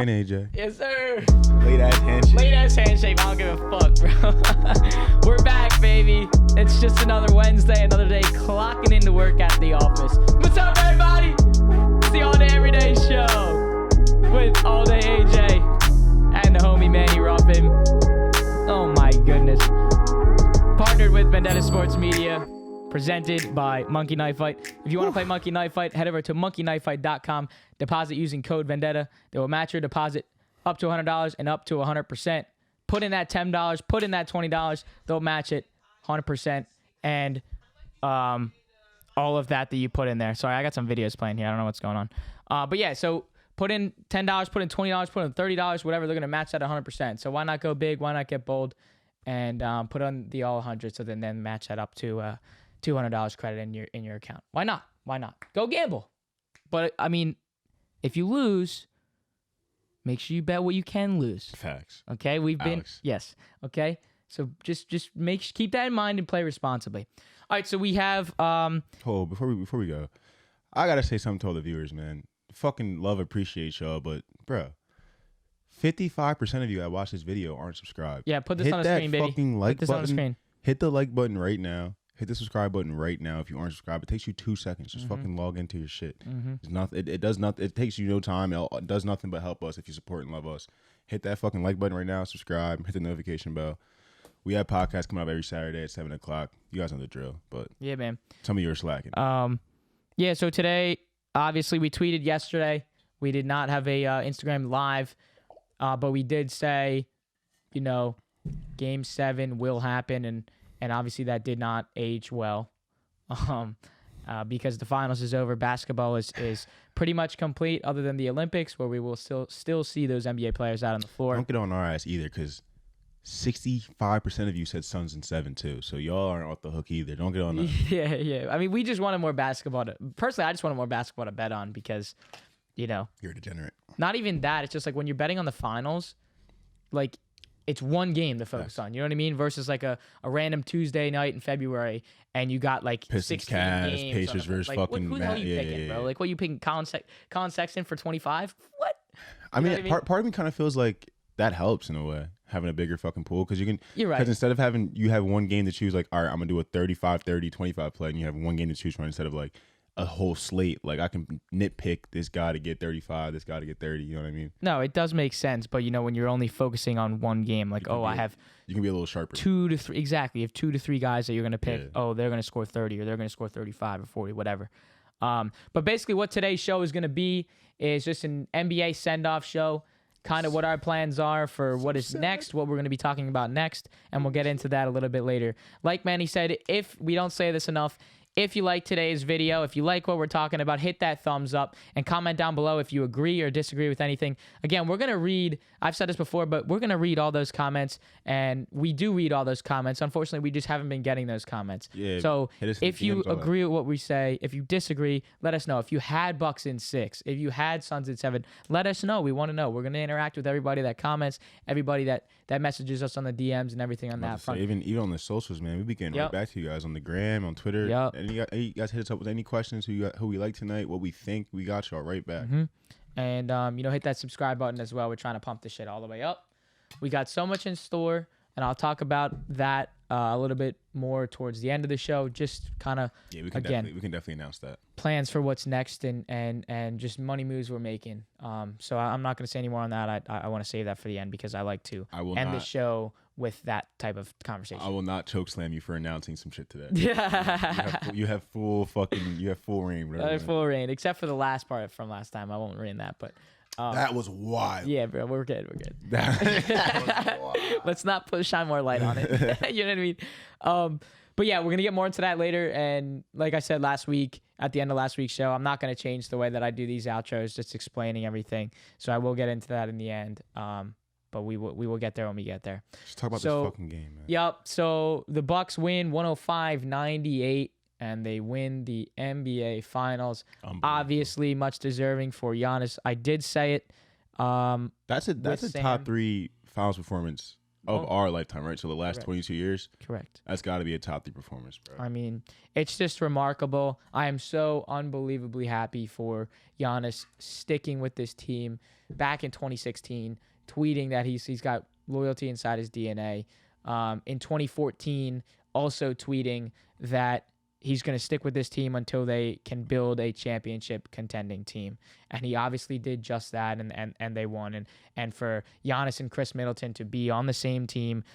again, AJ. Yes, sir. Late ass handshake. Late ass handshake. I don't give a fuck, bro. We're back, baby. It's just another Wednesday, another day clocking into work at the office. What's up, everybody? It's the All Day Everyday Show with All Day AJ and the homie Manny Ruffin. Oh my goodness. Partnered with Vendetta Sports Media. Presented by Monkey Knife Fight. If you want to play Monkey Knife Fight, head over to monkeyknifefight.com. Deposit using code Vendetta. They will match your deposit up to $100 and up to 100%. Put in that $10, put in that $20. They'll match it 100%. And all of that you put in there. Sorry, I got some videos playing here. I don't know what's going on. But yeah, so put in $10, put in $20, put in $30, whatever. They're going to match that 100%. So why not go big? Why not get bold? And put on the all 100 so then match that up to $200 credit in your account. Why not? Why not? Go gamble. But I mean, if you lose, make sure you bet what you can lose. Facts. Okay, we've been Alex. yes. Okay, so just keep that in mind and play responsibly. All right, so we have Hold, before we go, I gotta say something to all the viewers, man. Fucking love, appreciate y'all, but bro, 55% of you that watch this video aren't subscribed. Yeah, put this on the screen, baby. Hit that fucking like put this button. on the screen. Hit the like button right now. Hit the subscribe button right now if you aren't subscribed. It takes you 2 seconds. Just fucking log into your shit. It's not, it does not. It takes you no time. It does nothing but help us if you support and love us. Hit that fucking like button right now. Subscribe. Hit the notification bell. We have podcasts coming up every Saturday at 7 o'clock. You guys know the drill. But Yeah, man. some of you are slacking. Yeah. So today, obviously, we tweeted yesterday. We did not have a Instagram live, but we did say, Game 7 will happen, and obviously that did not age well, because the finals is over. Basketball is pretty much complete, other than the Olympics, where we will still see those NBA players out on the floor. Don't get on our ass either, because 65% of you said Suns in 7 too. So y'all aren't off the hook either. Don't get on us. Yeah. I mean, we just wanted more basketball personally, I just wanted more basketball to bet on because, You're a degenerate. not even that. It's just like when you're betting on the finals, like, it's one game to focus on. You know what I mean? Versus like a random Tuesday night in February, and you got like Pistons, 16 Cavs, games. Pacers versus like, fucking who the hell are you yeah, picking, yeah, bro? yeah. Like, what you picking? Colin Sexton for 25? What? I know mean, what I mean? part of me kind of feels like that helps in a way, having a bigger fucking pool, because you can. You're right. Because instead of having you have one game to choose, like, all right, I'm gonna do a 35, 30, 25 play, and you have one game to choose from instead of like a whole slate. Like, I can nitpick this guy to get 35, this guy to get 30. You know what I mean? No, it does make sense, but when you're only focusing on one game, like, I have You can be a little sharper. 2 to 3, exactly. You have 2 to 3 guys that you're gonna pick. Yeah. Oh, they're gonna score 30, or they're gonna score 35 or 40, whatever. But basically, what today's show is gonna be is just an NBA send-off show. Kind of what our plans are for what is next, what we're going to be talking about next, and we'll get into that a little bit later. Like Manny said, if we don't say this enough, if you like today's video, if you like what we're talking about, hit that thumbs up and comment down below if you agree or disagree with anything. Again, we're going to read, I've said this before, but we're going to read all those comments, and we do read all those comments. Unfortunately, we just haven't been getting those comments. Yeah, so hit us in the if you DMs, all that. agree with what we say, if you disagree, let us know. If you had Bucks in 6, if you had Suns in 7, let us know. We want to know. We're going to interact with everybody that comments, everybody that messages us on the DMs and everything on that front. Even on the socials, man, we be getting right back to you guys on the gram, on Twitter. Yep. And you guys hit us up with any questions, who we like tonight, what we think. We got y'all right back. And, hit that subscribe button as well. We're trying to pump this shit all the way up. We got so much in store, and I'll talk about that a little bit more towards the end of the show. Just kind of, Yeah, we can definitely announce that. plans for what's next and just money moves we're making. So I'm not going to say any more on that. I want to save that for the end because I like to end the show with that type of conversation. I will not choke slam you for announcing some shit today. Yeah. You have full reign. Bro. Full reign, except for the last part from last time. I won't reign that, but That was wild. yeah, bro, we're good. That was wild. Let's not shine more light on it. You know what I mean? But yeah, we're gonna get more into that later. And like I said last week, at the end of last week's show, I'm not gonna change the way that I do these outros, just explaining everything. So I will get into that in the end. But we will get there when we get there. Just talk about this fucking game, man. Yep. So the Bucks win 105-98, and they win the NBA Finals. Obviously, much deserving for Giannis. I did say it. That's a with top 3 finals performance of our lifetime, right? So the last Correct. 22 years. Correct. That's got to be a top 3 performance, bro. I mean, it's just remarkable. I am so unbelievably happy for Giannis sticking with this team back in 2016, tweeting that he's got loyalty inside his DNA. In 2014, also tweeting that he's going to stick with this team until they can build a championship contending team. And he obviously did just that, and they won. And for Giannis and Chris Middleton to be on the same team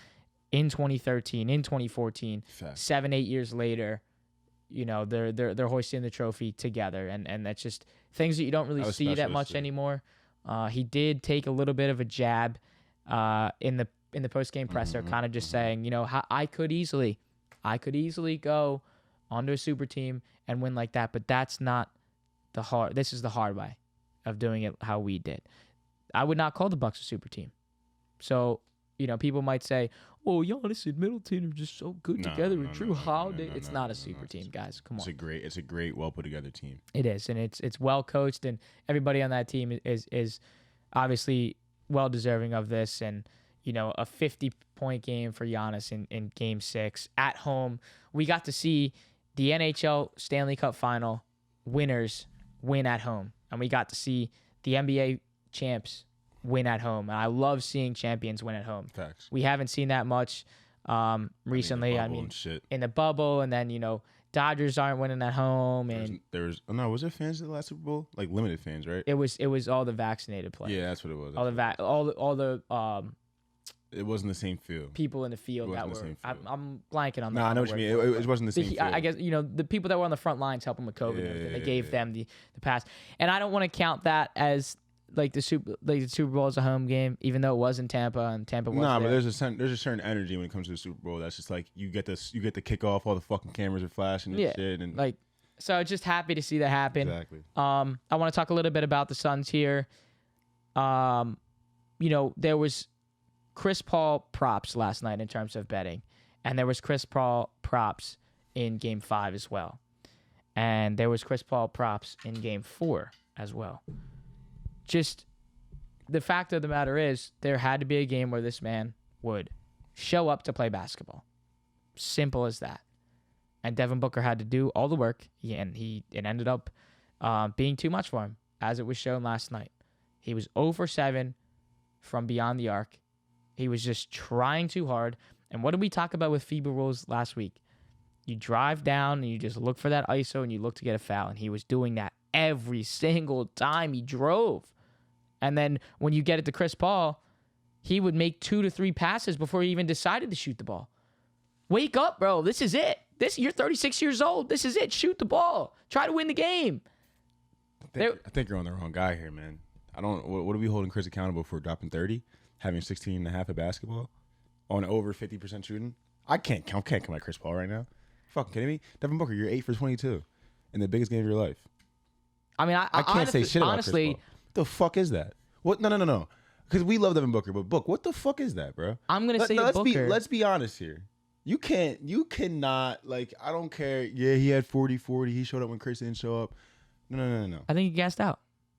in 2013, in 2014, Fact. 7-8 years later, you know, they're hoisting the trophy together. And that's just things that you don't really see that much anymore. He did take a little bit of a jab in the post-game presser, kind of just saying, you know, I could easily go onto a super team and win like that, but that's not this is the hard way of doing it how we did. I would not call the Bucks a super team. So, you know, people might say, oh, Giannis and Middleton are just so good together and Drew Holiday. It's not a super team, guys. Come on. It's a great, well put together team. It is, and it's well coached, and everybody on that team is obviously well deserving of this. And you know, a 50-point game for Giannis in Game 6 at home. We got to see the NHL Stanley Cup Final winners win at home, and we got to see the NBA champs win at home. And I love seeing champions win at home. Facts. We haven't seen that much recently. In the bubble, and then, you know, Dodgers aren't winning at home, and was there fans at the last Super Bowl? Like limited fans, right? It was all the vaccinated players. Yeah, that's what it was. All the it wasn't the same field. People in the field that were. I'm blanking on that. No, I know what you mean. It wasn't the same field. I guess, you know, the people that were on the front lines helping with COVID and everything. They gave them the pass, and I don't want to count that as like the Super Bowl as a home game, even though it was in Tampa and Tampa was there. But there's a certain energy when it comes to the Super Bowl. That's just like you get the kickoff, all the fucking cameras are flashing and shit, and like, so just happy to see that happen. Exactly. I want to talk a little bit about the Suns here. You know, there was Chris Paul props last night in terms of betting, and there was Chris Paul props in Game 5 as well, and there was Chris Paul props in Game 4 as well. Just the fact of the matter is, there had to be a game where this man would show up to play basketball. Simple as that. And Devin Booker had to do all the work, and it ended up being too much for him, as it was shown last night. He was 0 for 7 from beyond the arc. He was just trying too hard. And what did we talk about with FIBA rules last week? You drive down and you just look for that ISO and you look to get a foul. And he was doing that every single time he drove. And then when you get it to Chris Paul, he would make 2 to 3 passes before he even decided to shoot the ball. Wake up, bro. This is it. You're 36 years old. This is it. Shoot the ball. Try to win the game. I think you're on the wrong guy here, man. What are we holding Chris accountable for? Dropping 30? Having 16.5 at basketball? On over 50% shooting? I can't come at Chris Paul right now. Fucking kidding me? Devin Booker, you're 8 for 22 in the biggest game of your life. I mean, I can't say shit about honestly, Chris Paul. What the fuck is that? What? No. Because we love Devin Booker, but Book, what the fuck is that, bro? I'm gonna say Booker. Let's be honest here. You cannot, like, I don't care. Yeah, he had 40-40. He showed up when Chris didn't show up. No. I think he gassed out.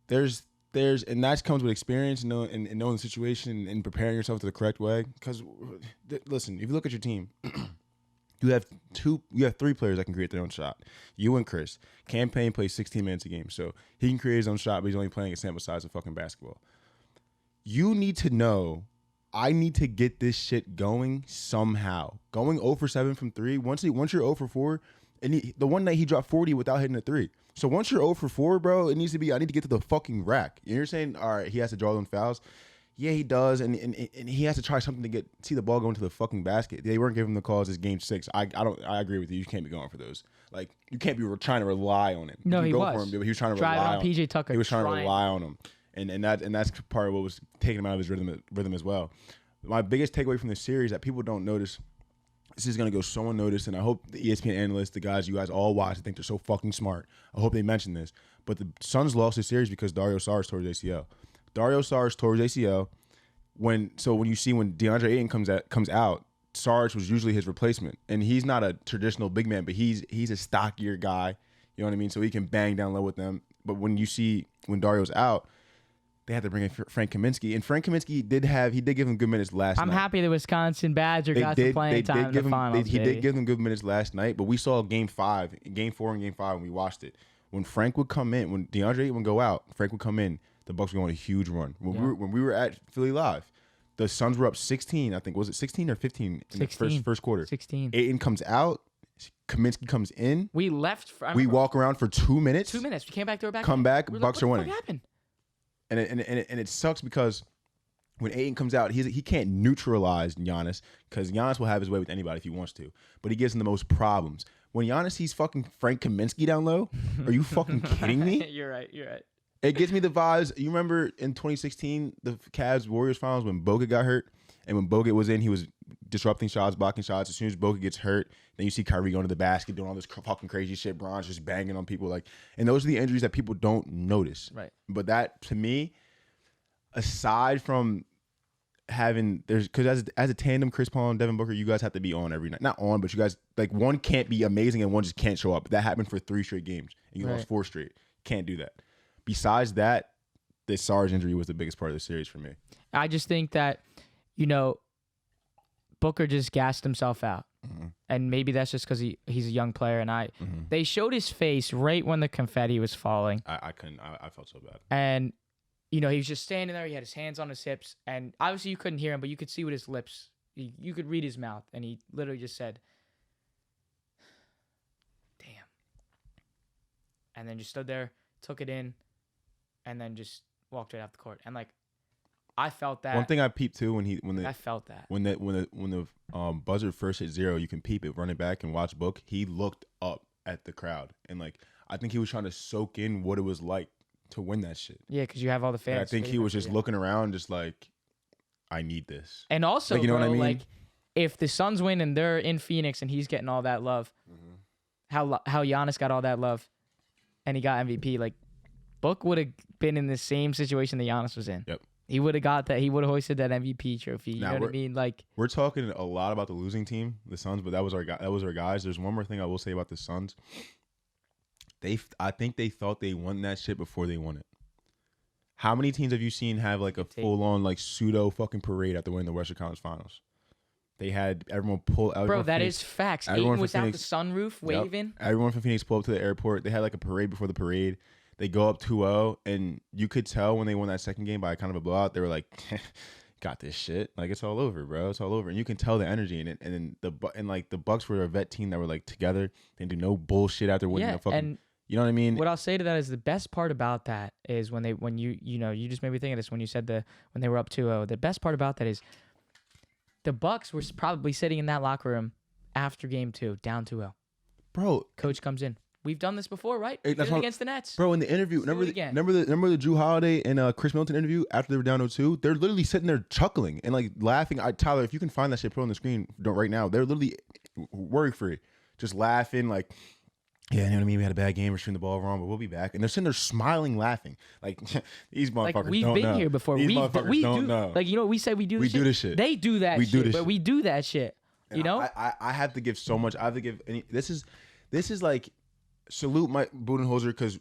And that comes with experience and knowing the situation and preparing yourself to the correct way. Because, listen, if you look at your team, you have 3 players that can create their own shot. You and Chris. Cam Payne plays 16 minutes a game, so he can create his own shot, but he's only playing a sample size of fucking basketball. You need to know, I need to get this shit going somehow. Going 0 for 7 from 3, once you're 0 for 4, and the one night he dropped 40 without hitting a 3. So once you're 0 for 4, bro, it needs to be, I need to get to the fucking rack. You're saying, all right, he has to draw them fouls. Yeah, he does, and he has to try something to see the ball go into the fucking basket. They weren't giving him the calls as Game 6. I agree with you. You can't be going for those. Like, you can't be trying to rely on him. No, he was. For him, but he was trying to rely on PJ Tucker. He was trying to rely on him, and that's part of what was taking him out of his rhythm as well. My biggest takeaway from this series that people don't notice. This is going to go so unnoticed, and I hope the ESPN analysts, the guys you guys all watch, I think they're so fucking smart. I hope they mention this. But the Suns lost this series because Dario Saric tore his ACL. Dario Saric tore his ACL. When you see when DeAndre Ayton comes out, Saric was usually his replacement. And he's not a traditional big man, but he's a stockier guy. You know what I mean? So he can bang down low with them. But when Dario's out, they had to bring in Frank Kaminsky, and Frank Kaminsky did give them good minutes last night. I'm happy the Wisconsin Badger got some playing time in the finals. He did give them good minutes last night, but we saw Game 4 and Game 5 when we watched it. When Frank would come in, when DeAndre would go out, Frank would come in. The Bucks were going on a huge run. When we were at Philly Live, the Suns were up 16. I think was it 16 or 15 in the first quarter. 16. Ayton comes out. Kaminsky comes in. We left. We walk around for 2 minutes. 2 minutes. We came back. They were back. Come back. Bucks are winning. What happened? And it sucks because when Ayton comes out, he can't neutralize Giannis because Giannis will have his way with anybody if he wants to, but he gives him the most problems. When Giannis sees fucking Frank Kaminsky down low, are you fucking kidding me? You're right. It gives me the vibes. You remember in 2016, the Cavs Warriors finals when Bogut got hurt, and when Bogut was in, he was disrupting shots, blocking shots. As soon as Bogut gets hurt, then you see Kyrie going to the basket, doing all this fucking crazy shit. Bron's just banging on people, and those are the injuries that people don't notice. Right. But that, to me, aside from because as a tandem, Chris Paul and Devin Booker, you guys have to be on every night. Not on, but you guys one can't be amazing and one just can't show up. That happened for 3 straight games, and you lost 4 straight. Can't do that. Besides that, the Sarge injury was the biggest part of the series for me. I just think that, Booker just gassed himself out. Mm-hmm. And maybe that's just because he's a young player. And they showed his face right when the confetti was falling. I couldn't. I felt so bad. And, he was just standing there. He had his hands on his hips. And obviously you couldn't hear him, but you could see with his lips. You could read his mouth. And he literally just said, damn. And then just stood there, took it in, and then just walked right off the court. And, I felt that. One thing I peeped too I felt that when the buzzer first hit 0, you can peep it, run it back, and watch Book. He looked up at the crowd, and I think he was trying to soak in what it was like to win that shit. Yeah, because you have all the fans. And I think he was just looking around, just I need this. And also, you know what I mean? If the Suns win and they're in Phoenix and he's getting all that love, how Giannis got all that love, and he got MVP, Book would have been in the same situation that Giannis was in. Yep. He would have got that. He would have hoisted that MVP trophy. You know what I mean? We're talking a lot about the losing team, the Suns, but that was our guys. There's one more thing I will say about the Suns. I think they thought they won that shit before they won it. How many teams have you seen have a full on pseudo fucking parade after winning the Western Conference Finals? They had everyone pull out. Bro, that is facts. Ayton was out the sunroof waving. Yep. Everyone from Phoenix pulled up to the airport. They had a parade before the parade. They go up 2-0, and you could tell when they won that second game by kind of a blowout, they were like, got this shit. It's all over, bro. It's all over. And you can tell the energy in it. And then the Bucks were a vet team that were together. They didn't do no bullshit after winning the fucking. And you know what I mean? What I'll say to that is the best part about that is when you just made me think of this when you said when they were up 2-0. The best part about that is the Bucks were probably sitting in that locker room after game 2, down 2-0. Bro, coach comes in. We've done this before, right? We did it against the Nets. Bro, in the interview, remember the Drew Holiday and Chris Middleton interview after they were down 0-2? They're literally sitting there chuckling and laughing. Tyler, if you can find that shit, put it on the screen right now. They're literally worry-free, just laughing yeah, you know what I mean? We had a bad game. We're shooting the ball wrong, but we'll be back. And they're sitting there smiling, laughing. These motherfuckers we've don't been know. here before. These we motherfuckers don't know. We say we do this shit. We do this shit. They do that we shit. Do this but shit. we do that shit. You know? I have to give so much. I have to give this is salute Mike Budenholzer because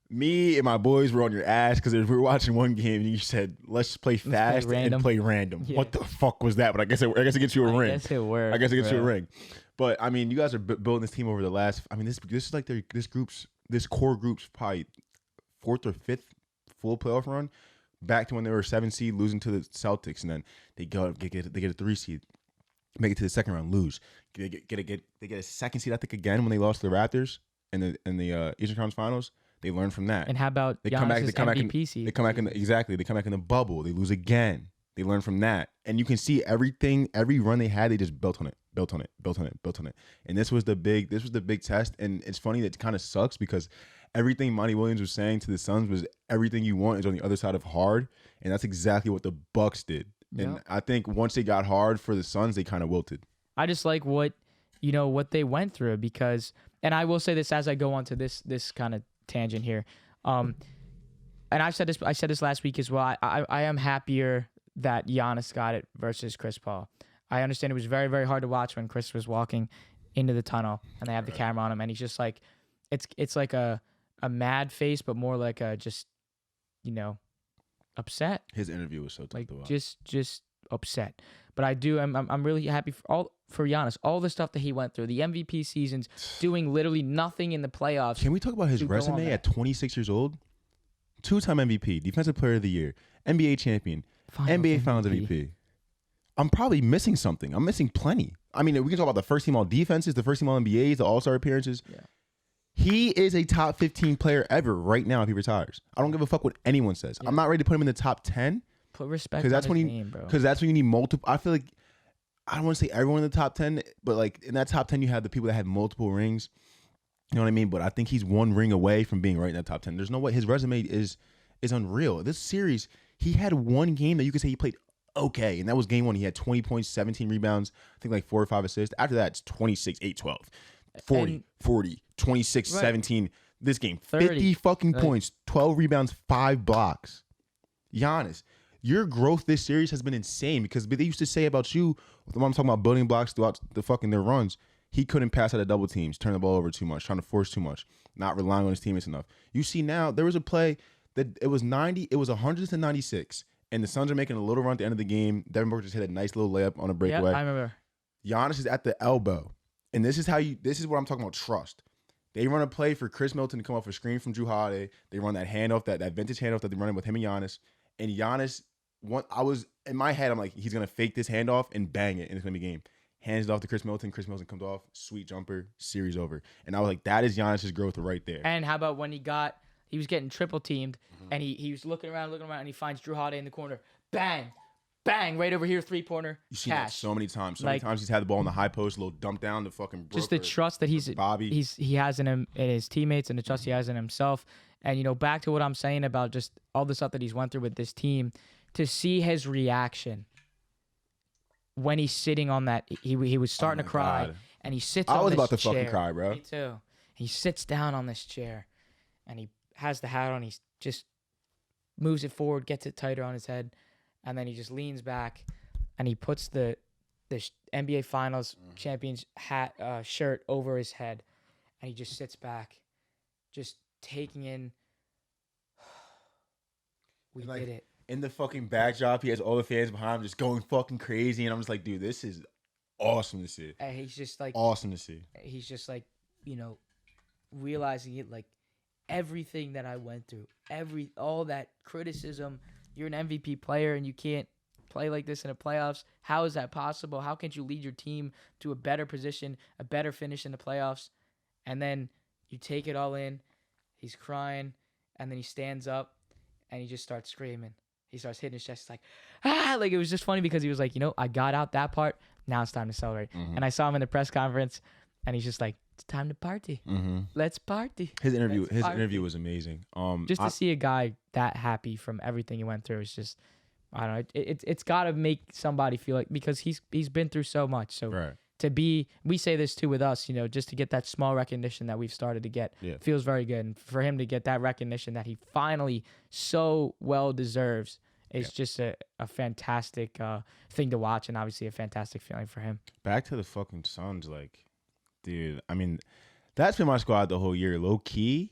me and my boys were on your ass because we were watching one game and you said, let's play fast and play random. Yeah. What the fuck was that? But I guess it gets you a ring. I guess it worked. I guess it gets you a ring. But I mean, you guys are building this team over the last. I mean, this is this core group's probably 4th or 5th full playoff run back to when they were 7 seed, losing to the Celtics, and then they get a 3 seed, make it to the second round, lose. They get a 2nd seed, I think, again when they lost to the Raptors in the Eastern Conference Finals. They learn from that. And how about They come back in the bubble. They lose again. They learn from that. And you can see every run they had, they just built on it. And this was the big test. And it's funny that it kind of sucks because everything Monty Williams was saying to the Suns was everything you want is on the other side of hard. And that's exactly what the Bucks did. Yep. And I think once they got hard for the Suns, they kind of wilted. I just like what they went through because, and I will say this as I go on to this kind of tangent here. And I said this last week as well. I am happier that Giannis got it versus Chris Paul. I understand it was very, very hard to watch when Chris was walking into the tunnel and they have the camera on him and he's just it's like a mad face, but more like a just, upset. His interview was so tough Like to watch. just upset. But I'm really happy for Giannis. All the stuff that he went through, the MVP seasons, doing literally nothing in the playoffs. Can we talk about his resume at 26 years old? 2-time MVP, Defensive Player of the Year, NBA champion, NBA Finals MVP. I'm probably missing something. I'm missing plenty. I mean, we can talk about the first team all defenses, the first team all NBAs, the All-Star appearances. Yeah. He is a top 15 player ever right now if he retires. I don't give a fuck what anyone says. Yeah. I'm not ready to put him in the top 10. Put respect on his name, bro. Because that's when you need multiple. I feel like, I don't want to say everyone in the top 10, but like in that top 10, you have the people that had multiple rings. You know what I mean? But I think he's one ring away from being right in that top 10. There's no way. His resume is unreal. This series, he had one game that you could say he played okay, and that was game 1. He had 20 points, 17 rebounds, I think like 4 or 5 assists. After that, it's 26, 8, 12, 40, 26, right. 17. This game, 30, 50 fucking points, 12 rebounds, 5 blocks. Giannis, your growth this series has been insane because they used to say about you, when I'm talking about building blocks throughout the fucking their runs, he couldn't pass out of double teams, turn the ball over too much, trying to force too much, not relying on his teammates enough. You see now, there was a play that it was 100 to 96, and the Suns are making a little run at the end of the game. Devin Booker just hit a nice little layup on a breakaway. Yeah, I remember. Giannis is at the elbow, and this is what I'm talking about, trust. They run a play for Chris Middleton to come off a screen from Jrue Holiday. They run that handoff, that vintage handoff that they're running with him and Giannis. And Giannis, I was in my head, I'm like, he's gonna fake this handoff and bang it, and it's gonna be game. Hands it off to Chris Middleton. Chris Middleton comes off, sweet jumper, series over. And I was like, that is Giannis' growth right there. And how about when he was getting triple teamed, and he was looking around, and he finds Jrue Holiday in the corner, bang, bang, right over here, 3-pointer. You see that so many times. So many times he's had the ball in the high post, a little dump down to fucking Brooke. Just the trust that he has in him, in his teammates, and the trust he has in himself. And back to what I'm saying about just all the stuff that he's went through with this team, to see his reaction when he's sitting on that, he was starting to cry, God. And he sits. I was about to chair. fucking cry, bro. Me too. He sits down on this chair, and he has the hat on. He just moves it forward, gets it tighter on his head, and then he just leans back, and he puts the NBA Finals champions hat shirt over his head, and he just sits back, just taking in. We did it. In the fucking backdrop, he has all the fans behind him just going fucking crazy, and I'm just like, dude, this is awesome to see. And he's just like awesome to see. He's just like, realizing it, like everything that I went through, all that criticism. You're an MVP player and you can't play like this in the playoffs. How is that possible? How can you lead your team to a better position, a better finish in the playoffs? And then you take it all in. He's crying, and then he stands up and he just starts screaming. He starts hitting his chest. It's like, like it was just funny because he was like, I got out that part. Now it's time to celebrate. Mm-hmm. And I saw him in the press conference, and he's just like, it's time to party. Mm-hmm. Let's party. His interview was amazing. Just to see a guy that happy from everything he went through is just, I don't know. It's got to make somebody feel like, because he's been through so much. So right. We say this too with us, just to get that small recognition that we've started to get, feels very good. And for him to get that recognition that he finally so well deserves is just a fantastic thing to watch, and obviously a fantastic feeling for him. Back to the fucking Suns, like, dude, I mean, that's been my squad the whole year. Low key,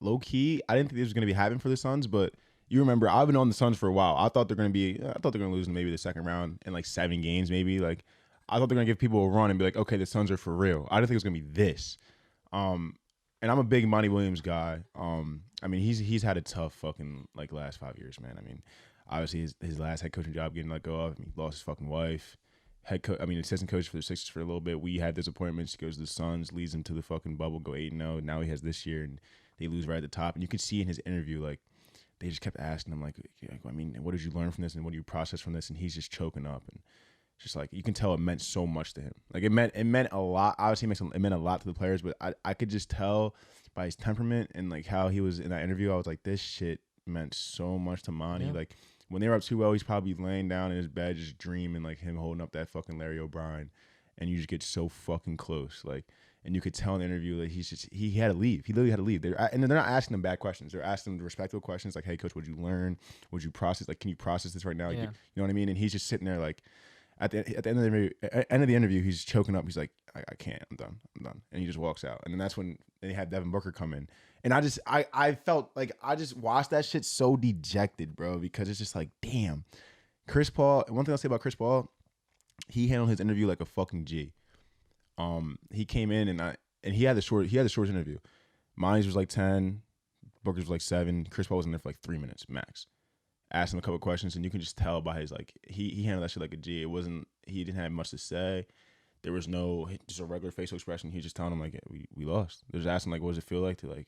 I didn't think this was going to be happening for the Suns, but you remember, I've been on the Suns for a while. I thought they're going to lose in maybe the second round in like 7 games, maybe. Like, I thought they're going to give people a run and be like, okay, the Suns are for real. I didn't think it was going to be this. And I'm a big Monty Williams guy. I mean, he's had a tough fucking like last 5 years, man. I mean, obviously his last head coaching job getting let go of. I mean, he lost his fucking wife. Assistant coach for the Sixers for a little bit. We had disappointments. He goes to the Suns, leads them to the fucking bubble, go 8-0. Now he has this year, and they lose right at the top. And you can see in his interview, like, they just kept asking him, like, I mean, what did you learn from this, and what do you process from this? And he's just choking up, and just like, you can tell it meant so much to him. Like, it meant a lot. Obviously, it meant a lot to the players, but I could just tell by his temperament and like how he was in that interview. I was like, this shit meant so much to Monty. Yeah. Like, when they were up 2-0, he's probably laying down in his bed just dreaming, like him holding up that fucking Larry O'Brien, and you just get so fucking close, like, and you could tell in the interview that he had to leave. He literally had to leave. And they're not asking him bad questions. They're asking him respectful questions, like, hey, coach, what'd you learn? What'd you process? Like, can you process this right now? Like, you know what I mean? And he's just sitting there, like, at the end of the interview, he's choking up. He's like, I can't. I'm done. And he just walks out. And then that's when they had Devin Booker come in. And I felt like I just watched that shit so dejected, bro, because it's just like, damn. Chris Paul, one thing I'll say about Chris Paul, he handled his interview like a fucking G. He came in and he had the short interview. Mine's was like 10, Booker's was like 7. Chris Paul was in there for like 3 minutes max. Asked him a couple questions, and you can just tell by his like he handled that shit like a G. He didn't have much to say. There was no just a regular facial expression. He was just telling him like, yeah, we lost. They just asking like, what does it feel like to like,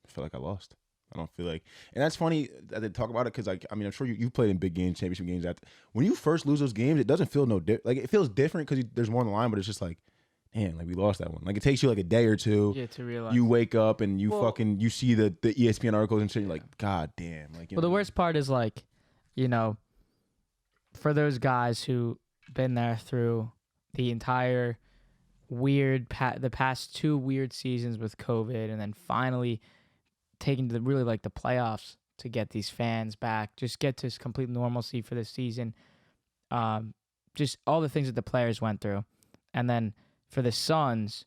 I feel like I lost. I don't feel like, and that's funny that they talk about it because like, I mean, I'm sure you played in big games, championship games. When you first lose those games, it doesn't feel like it feels different because there's more on the line, but it's just like, man, like we lost that one. Like it takes you like a day or two. Yeah, to realize. You wake up and you you see the ESPN articles and shit. You're like, God damn. Like, the worst part is like, for those guys who been there through the entire the past 2 weird seasons with COVID, and then finally taking to the playoffs to get these fans back, just get to complete normalcy for this season. Just all the things that the players went through. And then for the Suns,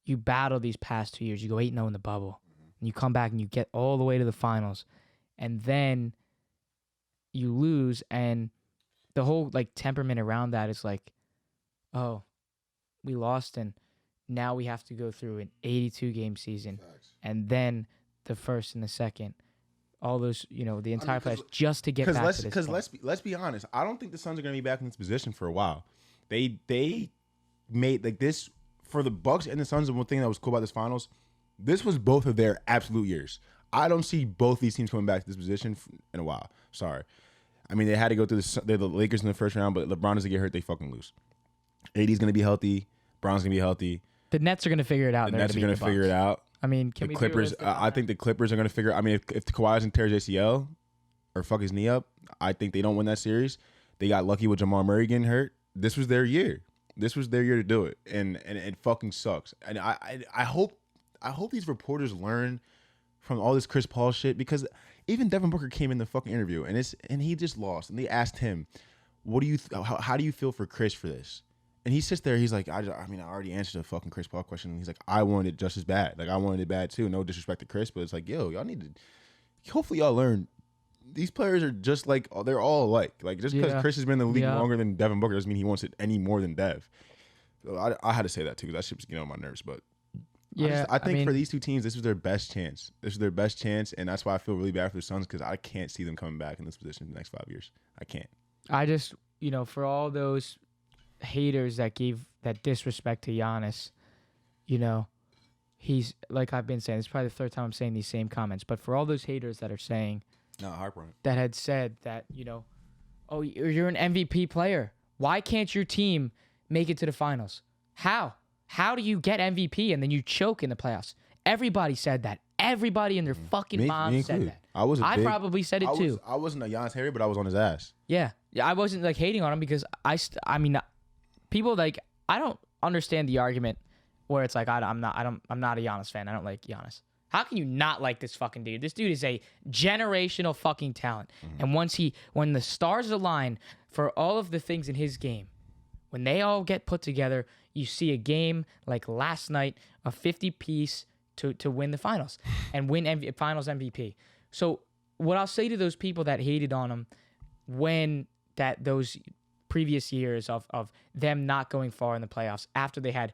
you battle these past 2 years. You go 8-0 in the bubble. And you come back and you get all the way to the finals. And then you lose, and the whole temperament around that is like, oh, we lost, and now we have to go through an 82-game season. Facts. And then the first and the second, all those, the entire playoffs just to get back to this point. Because let's be honest, I don't think the Suns are going to be back in this position for a while. They made this for the Bucks and the Suns. The one thing that was cool about this finals, this was both of their absolute years. I don't see both these teams coming back to this position in a while. Sorry. I mean, they had to go through the Lakers in the first round, but LeBron doesn't get hurt, they fucking lose. AD's going to be healthy. Bron's going to be healthy. The Nets are going to figure it out. The Nets are going to figure it out. I mean, the Clippers. I think the Clippers are going to figure. I mean, if Kawhi doesn't tear his ACL or fuck his knee up, I think they don't win that series. They got lucky with Jamal Murray getting hurt. This was their year. This was their year to do it, and it fucking sucks. And I hope these reporters learn from all this Chris Paul shit, because even Devin Booker came in the fucking interview and he just lost, and they asked him, how do you feel for Chris for this? And he sits there, he's like, I already answered the fucking Chris Paul question. And he's like, I wanted it just as bad. Like, I wanted it bad too. No disrespect to Chris, but it's like, yo, y'all need to, hopefully y'all learn. These players are just like, they're all alike. Like, just because Chris has been in the league longer than Devin Booker doesn't mean he wants it any more than Dev. So I had to say that too, because that shit was getting on my nerves. But I think for these two teams, this was their best chance. And that's why I feel really bad for the Suns, because I can't see them coming back in this position in the next 5 years. I can't. I just, for all those haters that gave that disrespect to Giannis, he's, like I've been saying, it's probably the third time I'm saying these same comments, but for all those haters that are saying, that had said that, oh, you're an MVP player, why can't your team make it to the finals? How do you get MVP and then you choke in the playoffs? Everybody said that. Everybody and their fucking mom said that. I probably said it too. I wasn't a Giannis hater, but I was on his ass. Yeah, I wasn't hating on him, because people I don't understand the argument where it's like I'm not a Giannis fan. I don't like Giannis. How can you not like this fucking dude? This dude is a generational fucking talent. Mm-hmm. And when the stars align for all of the things in his game, when they all get put together, you see a game like last night, a 50-piece to win the finals and win finals MVP. So what I'll say to those people that hated on him when those previous years of them not going far in the playoffs after they had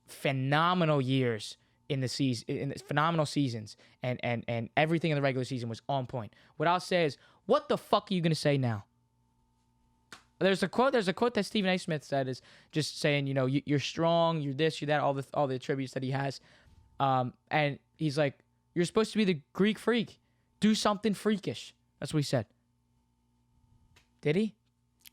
phenomenal years in the season, phenomenal seasons, and everything in the regular season was on point. What I'll say is, what the fuck are you gonna say now? There's a quote that Stephen A. Smith said, is just saying, you're strong, you're this, you're that, all the attributes that he has, and he's like, you're supposed to be the Greek freak, do something freakish. That's what he said. Did he?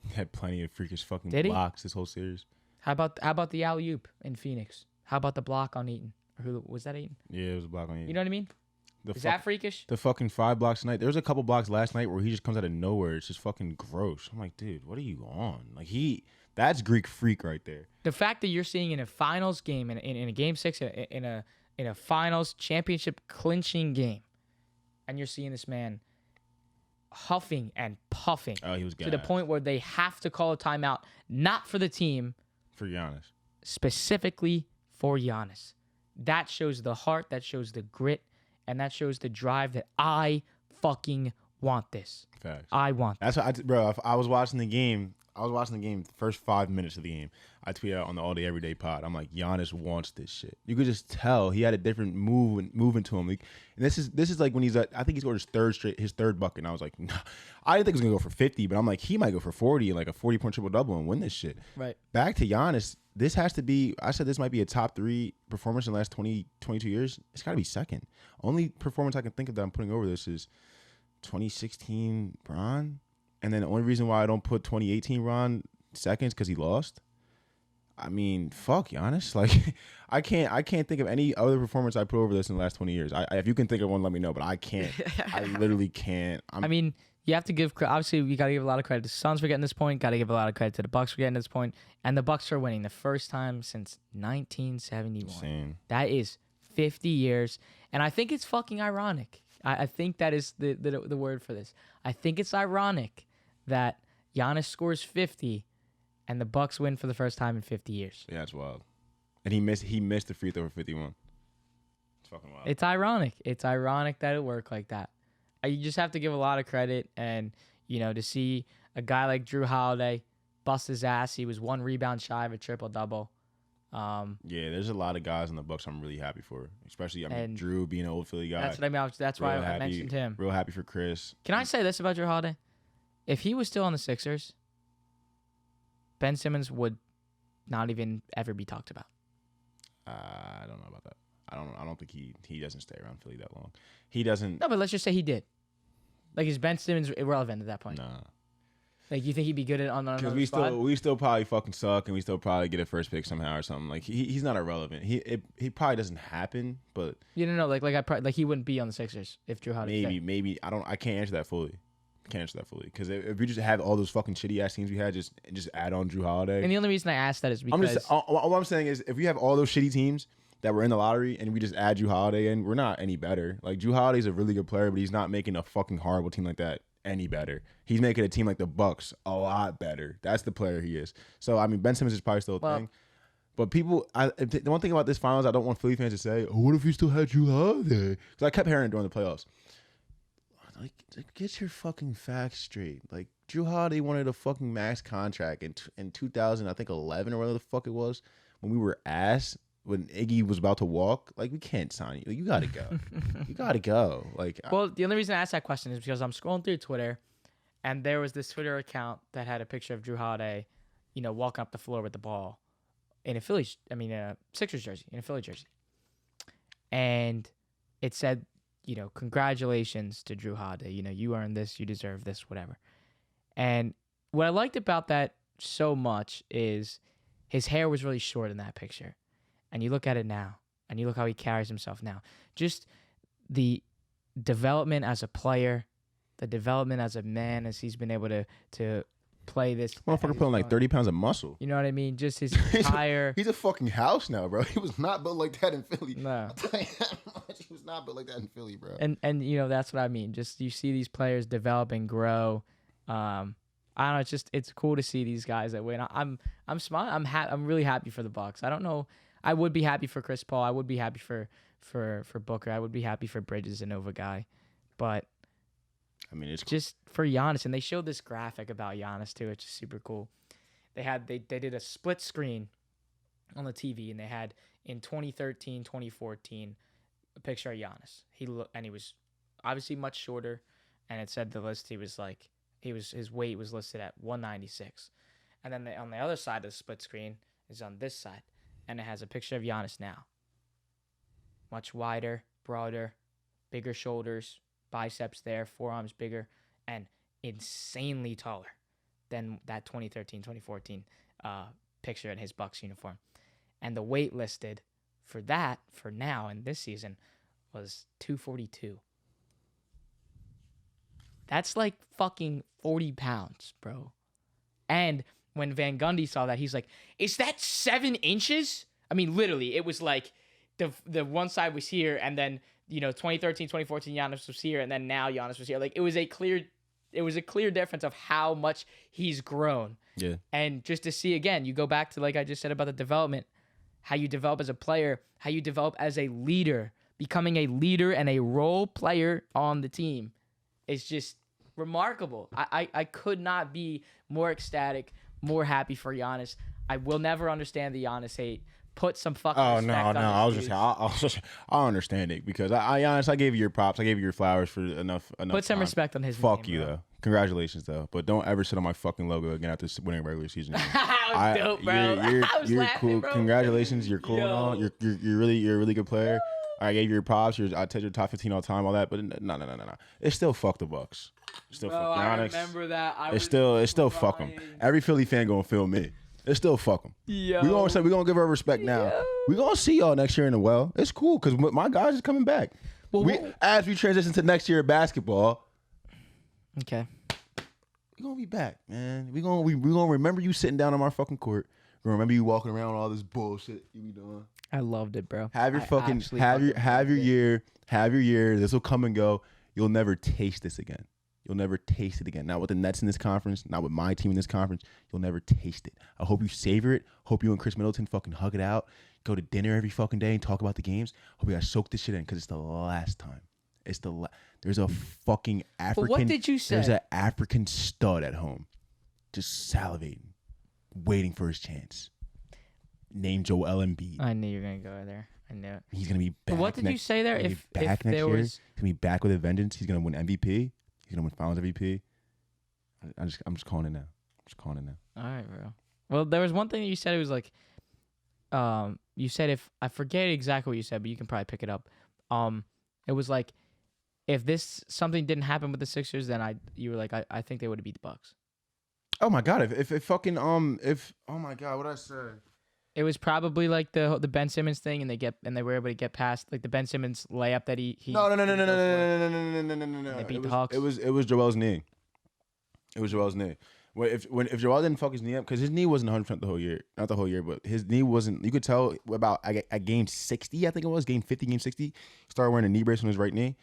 He had plenty of freakish fucking blocks this whole series. How about the alley-oop in Phoenix? How about the block on Eaton? Or who was that, Eaton? Yeah, it was a block on Eaton. You know what I mean? Is that freakish? The fucking 5 blocks tonight. There was a couple blocks last night where he just comes out of nowhere. It's just fucking gross. I'm like, dude, what are you on? Like, that's Greek freak right there. The fact that you're seeing in a finals game, in a game 6, in a finals championship clinching game, and you're seeing this man huffing and puffing to the point where they have to call a timeout, not for the team, for Giannis, specifically for Giannis. That shows the heart, that shows the grit, and that shows the drive that I fucking want this. Facts. I want That's what bro. I was watching the game. The first 5 minutes of the game. I tweeted out on the All Day Everyday pod. I'm like, Giannis wants this shit. You could just tell he had a different movement to him. Like, and this is like when I think he scored his third bucket. And I was like, nah. I didn't think he was gonna go for 50, but I'm like, he might go for 40 and like a 40-point triple double and win this shit. Right. Back to Giannis. This has to be. I said this might be a top 3 performance in the last 22 years. It's got to be second. Only performance I can think of that I'm putting over this is 2016 Bron. And then the only reason why I don't put 2018 Ron seconds because he lost. I mean, fuck Giannis. Like, I can't think of any other performance I put over this in the last 20 years. If you can think of one, let me know. But I can't. I literally can't. I mean, you have to give. Obviously, we got to give a lot of credit to the Suns for getting this point. Got to give a lot of credit to the Bucks for getting this point. And the Bucks are winning the first time since 1971. Insane. That is 50 years, and I think it's fucking ironic. I think that is the word for this. I think it's ironic that Giannis scores 50 and the Bucks win for the first time in 50 years. Yeah, it's wild. And he missed the free throw for 51. It's fucking wild. It's ironic. It's ironic that it worked like that. You just have to give a lot of credit, and to see a guy like Drew Holiday bust his ass. He was 1 rebound shy of a triple double. Yeah, there's a lot of guys in the Bucks I'm really happy for, especially Drew being an old Philly guy. That's what I mean. That's why I mentioned him. Real happy for Chris. Can I say this about Drew Holiday? If he was still on the Sixers, Ben Simmons would not even ever be talked about. I don't know about that. I don't think he doesn't stay around Philly that long. He doesn't. No, but let's just say he did. Like, is Ben Simmons irrelevant at that point? Nah. Like, you think he'd be good on another spot? we still probably fucking suck, and we still probably get a first pick somehow or something. Like, he's not irrelevant. He probably doesn't happen, but you don't know. Like he wouldn't be on the Sixers if Drew Holiday. Maybe I can't answer that fully. Because if we just have all those fucking shitty ass teams we had, just add on Drew Holiday. And the only reason I asked that is because all I'm saying is if we have all those shitty teams that were in the lottery and we just add Drew Holiday in, we're not any better. Like, Drew Holiday's a really good player, but he's not making a fucking horrible team like that any better. He's making a team like the Bucks a lot better. That's the player he is. So I mean, Ben Simmons is probably still a thing. But the one thing about this finals, I don't want Philly fans to say, "Oh, what if you still had Drew Holiday?" Because I kept hearing it during the playoffs. Like, get your fucking facts straight. Like, Drew Holiday wanted a fucking max contract in 2000, I think 11 or whatever the fuck it was, when we were ass, when Iggy was about to walk. Like, we can't sign you. Like, you gotta go. You gotta go. Like, well, the only reason I asked that question is because I'm scrolling through Twitter, and there was this Twitter account that had a picture of Drew Holiday, walking up the floor with the ball in a Sixers jersey, in a Philly jersey, and it said, congratulations to Drew Holiday. You earned this, you deserve this, whatever. And what I liked about that so much is his hair was really short in that picture. And you look at it now, and you look how he carries himself now. Just the development as a player, the development as a man, as he's been able to play this. Motherfucker putting like 30 pounds of muscle. You know what I mean? Just his entire. He's a fucking house now, bro. He was not built like that in Philly. No. I'll tell you that much. He was not built like that in Philly, bro. And that's what I mean. Just you see these players develop and grow. I don't know. It's cool to see these guys that win. I'm smiling. I'm really happy for the Bucks. I don't know. I would be happy for Chris Paul. I would be happy for Booker. I would be happy for Bridges and Nova guy, but. I mean, it's just for Giannis, and they showed this graphic about Giannis too, which is super cool. They did a split screen on the TV, and they had in 2013, 2014 a picture of Giannis. He was obviously much shorter, and it said his weight was listed at 196. And then on the other side of the split screen is on this side, and it has a picture of Giannis now. Much wider, broader, bigger shoulders. Biceps there, forearms bigger, and insanely taller than that 2013-2014 picture in his Bucks uniform. And the weight listed for that, for now in this season, was 242. That's like fucking 40 pounds, bro. And when Van Gundy saw that, he's like, is that 7 inches? I mean, literally, it was like the one side was here, and then 2013, 2014, Giannis was here, and then now Giannis was here. Like, it was a clear difference of how much he's grown. Yeah. And just to see, again, you go back to, like I just said about the development, how you develop as a player, how you develop as a leader, becoming a leader and a role player on the team is just remarkable. I could not be more ecstatic, more happy for Giannis. I will never understand the Giannis hate. Put some fucking respect on his I was dudes. just I understand it because Giannis, I gave you your props, I gave you your flowers for enough. Put some time. respect on his Fuck name, you bro. though. Congratulations though, but don't ever sit on my fucking logo again after winning a regular season. That was dope, bro. I was You're laughing, cool. bro. Congratulations, you're cool and all. You're a really good player. I gave you your props. I tell you top 15 all the time, all that. But no. It's still fuck the Bucks. It's still fuck I Giannis. remember that. It's still fuck them. Every Philly fan gonna feel me. It's still fuck them. Yo. We gonna give her respect now. Yo. We gonna see y'all next year in the well. It's cool because my guys is coming back. Well, As we transition to next year of basketball, okay. we gonna be back, man. We gonna remember you sitting down on my fucking court. We're gonna remember you walking around all this bullshit you be doing. I loved it, bro. Have your fucking Have your year. Have your year. This will come and go. You'll never taste this again. You'll never taste it again. Not with the Nets in this conference. Not with my team in this conference. You'll never taste it. I hope you savor it. Hope you and Chris Middleton fucking hug it out. Go to dinner every fucking day and talk about the games. Hope you guys soak this shit in because it's the last time. There's a fucking African. But what did you say? There's an African stud at home, just salivating, waiting for his chance. Named Joel Embiid. I knew you were gonna go there. I knew it. He's gonna be back. But what did you say there? If next there year, was, he's gonna be back with a vengeance. He's gonna win MVP. He's gonna win Finals MVP. I'm just calling it now. all right, bro. Well, there was one thing that you said. It was like, you said if I forget exactly what you said, but you can probably pick it up. It was like, if something didn't happen with the Sixers, then you were like, I think they would have beat the Bucks. Oh my god! If fucking oh my god! What I say? It was probably like the Ben Simmons thing, and they were able to get past like the Ben Simmons layup that he No. They beat the Hawks. It was Joel's knee. It was Joel's knee. If Joel didn't fuck his knee up, because his knee wasn't 100% the whole year, not the whole year, but his knee wasn't. You could tell about at game 60, I think it was game 50, game 60. He started wearing a knee brace on his right knee.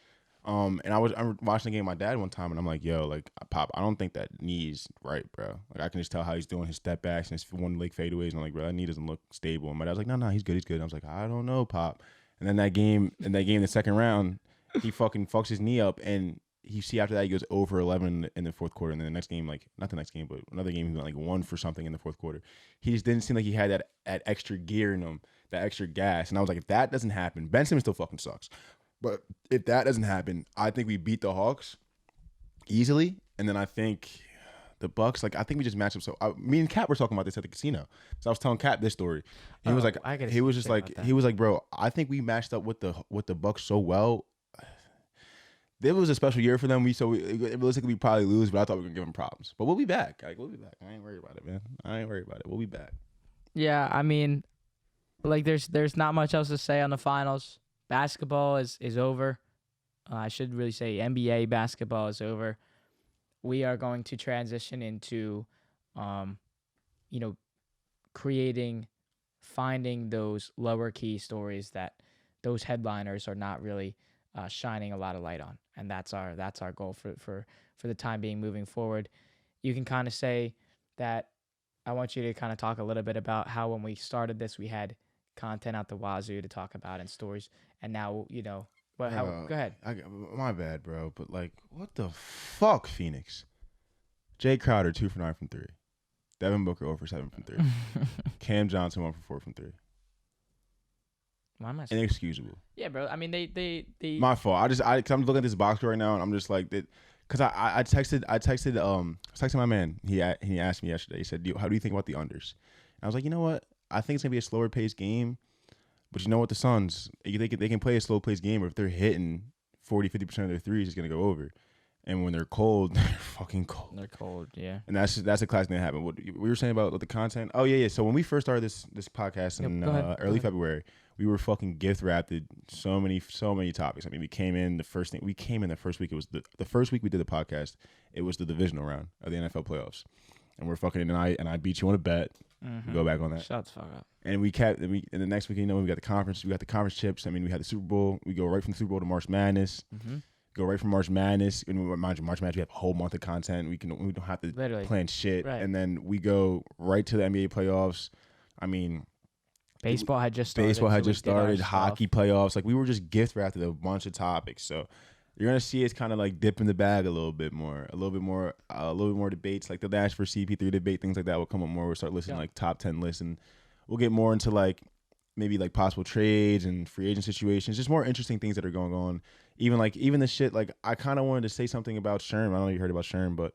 And I'm watching the game with my dad one time, and I'm like, yo, like, Pop, I don't think that knee's right, bro. Like, I can just tell how he's doing his step backs and his one leg fadeaways, and I'm like, bro, that knee doesn't look stable. And my dad's like, no, he's good. And I was like, I don't know, Pop. And then that game, the second round, he fucking fucks his knee up, and you see after that he goes over 11 in the fourth quarter, and then the next game, like, not the next game, but another game, he went like 1 for something in the fourth quarter. He just didn't seem like he had that extra gear in him, that extra gas. And I was like, if that doesn't happen, Ben Simmons still fucking sucks. But if that doesn't happen, I think we beat the Hawks easily. And then I think the Bucks, like, I think we just match up. So me and Cap were talking about this at the casino. So I was telling Cap this story. He was like, bro, I think we matched up with the Bucks so well. It was a special year for them. Realistically, we probably lose, but I thought we were gonna give them problems. But we'll be back. Like, we'll be back. I ain't worried about it, man. We'll be back. Yeah, I mean, like, there's not much else to say on the finals. Basketball is over. I should really say NBA basketball is over. We are going to transition into, finding those lower key stories that those headliners are not really shining a lot of light on, and that's our goal for the time being moving forward. You can kind of say that. I want you to kind of talk a little bit about how when we started this, we had content out the wazoo to talk about and stories, and now go ahead. My bad, bro, but like, what the fuck, Phoenix? Jay Crowder 2 for 9 from 3, Devin Booker 0 for 7 from 3, Cam Johnson 1 for 4 from 3. Why am I saying? Inexcusable. Yeah, bro. I mean, they my fault. Cause I'm looking at this box right now, and I'm just like that. Cause I texted my man. He asked me yesterday. He said, how do you think about the unders? And I was like, you know what? I think it's gonna be a slower paced game, but you know what? The Suns, they can play a slow paced game, or if they're hitting 40-50% of their threes, it's gonna go over. And when they're cold, they're fucking cold. They're cold, yeah. And that's a classic thing that happened. What we were saying about the content. Oh yeah. So when we first started this podcast in early February, we were fucking gift wrapped so many topics. I mean, we came in the first week. It was the first week we did the podcast. It was the divisional round of the NFL playoffs, and we're fucking and I beat you on a bet. Mm-hmm. We go back on that. Shut the fuck up. And we the next week, we got the conference. We got the conference chips. I mean, we had the Super Bowl. We go right from the Super Bowl to March Madness. Mm-hmm. Go right from March Madness. And March Madness, we have a whole month of content. We don't have to plan shit. Right. And then we go right to the NBA playoffs. I mean, Baseball had just started. Baseball had just started. Hockey playoffs. Like we were just gift wrapped with a bunch of topics. So you're gonna see us kind of like dip in the bag a little bit more debates. Like the Dash for CP3 debate, things like that will come up more. We'll start listening like top 10 lists, and we'll get more into like maybe like possible trades and free agent situations. Just more interesting things that are going on. Even the shit like I kind of wanted to say something about Sherm. I don't know if you heard about Sherm, but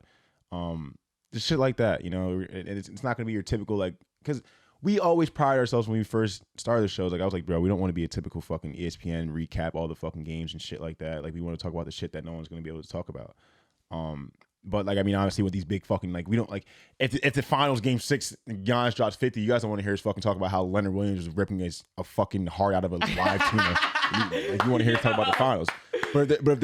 just shit like that. And it's not gonna be your typical like because. We always pride ourselves when we first started the shows. Like I was like, bro, we don't want to be a typical fucking ESPN recap all the fucking games and shit like that. Like we want to talk about the shit that no one's gonna be able to talk about. But like I mean, honestly, with these big fucking like we don't like if the finals game 6 Giannis drops 50, you guys don't want to hear us fucking talk about how Leonard Williams was ripping a fucking heart out of a live tuna. You want to hear us talk about the finals. But if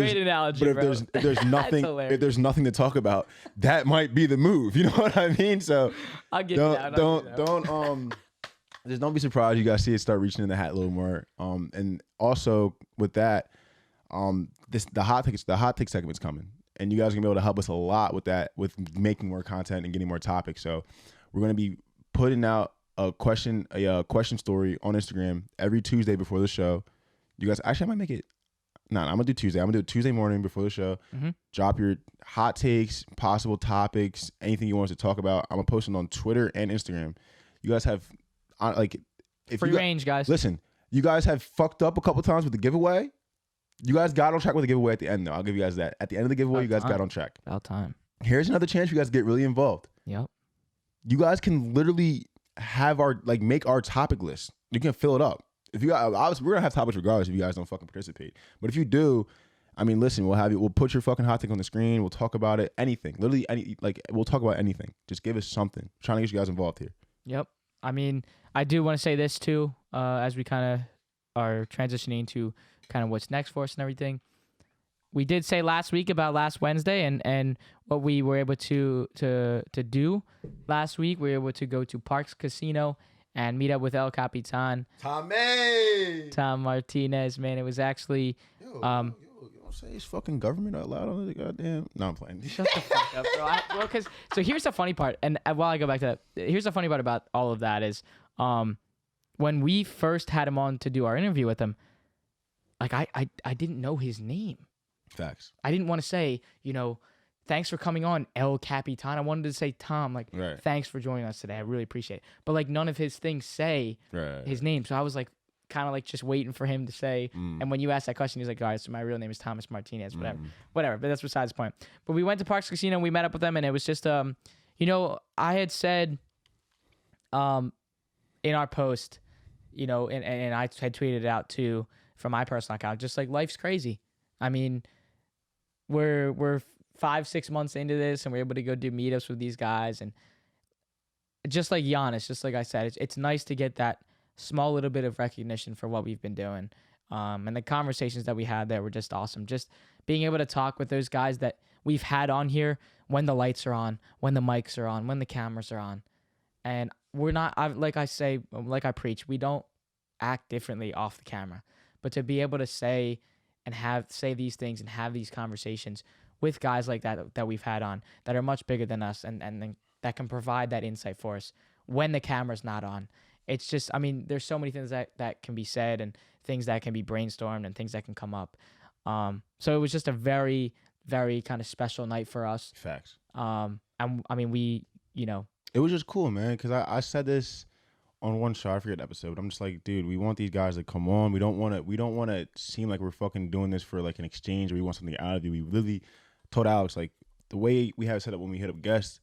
there's nothing to talk about, that might be the move. You know what I mean? So I'll get don't just don't be surprised you guys see it start reaching in the hat a little more. And also with that, the hot take segment's coming, and you guys are gonna be able to help us a lot with that, with making more content and getting more topics. So we're gonna be putting out a question story on Instagram every Tuesday before the show. You guys actually I might make it. No, I'm gonna do Tuesday. I'm gonna do it Tuesday morning before the show. Mm-hmm. Drop your hot takes, possible topics, anything you want us to talk about. I'm gonna post it on Twitter and Instagram. You guys have free range, guys. Listen, you guys have fucked up a couple times with the giveaway. You guys got on track with the giveaway at the end, though. I'll give you guys that. At the end of the giveaway, you guys got on track. About time. Here's another chance for you guys to get really involved. Yep. You guys can literally have make our topic list. You can fill it up. If you guys, we're gonna have topics regardless if you guys don't fucking participate. But if you do, I mean, listen, we'll put your fucking hot take on the screen. We'll talk about it. Anything, literally, we'll talk about anything. Just give us something. I'm trying to get you guys involved here. Yep. I mean, I do want to say this too, as we kind of are transitioning to kind of what's next for us and everything. We did say last week about last Wednesday and what we were able to do last week. We were able to go to Parks Casino and meet up with El Capitan. Tom Martinez, man. It was actually... you don't say his fucking government out loud on the goddamn... No, I'm playing. Shut the fuck up, bro. So here's the funny part, and while I go back to that, here's the funny part about all of that is when we first had him on to do our interview with him, like I didn't know his name. Facts. I didn't want to say, thanks for coming on, El Capitan. I wanted to say Tom, thanks for joining us today. I really appreciate it. But none of his things say his name. So I was kind of just waiting for him to say. And when you asked that question, he's like, all right, so my real name is Thomas Martinez, whatever. But that's besides the point. But we went to Parks Casino, we met up with them, and it was just, I had said in our post, and I had tweeted it out too from my personal account, just life's crazy. I mean, we're 5-6 months into this, and we're able to go do meetups with these guys, and just like Giannis, just like I said, it's nice to get that small little bit of recognition for what we've been doing, and the conversations that we had there were just awesome. Just being able to talk with those guys that we've had on here when the lights are on, when the mics are on, when the cameras are on, and we're not. Like I preach, we don't act differently off the camera, but to be able to say these things and have these conversations with guys like that we've had on that are much bigger than us and that can provide that insight for us when the camera's not on. It's just, I mean, there's so many things that can be said and things that can be brainstormed and things that can come up. So it was just a very, very kind of special night for us. Facts. And I mean, it was just cool, man, because I said this on one show, I forget the episode, I'm just like, dude, we want these guys to come on. We don't want to seem like we're fucking doing this for an exchange or we want something out of you. We literally told Alex, the way we have it set up when we hit up guests,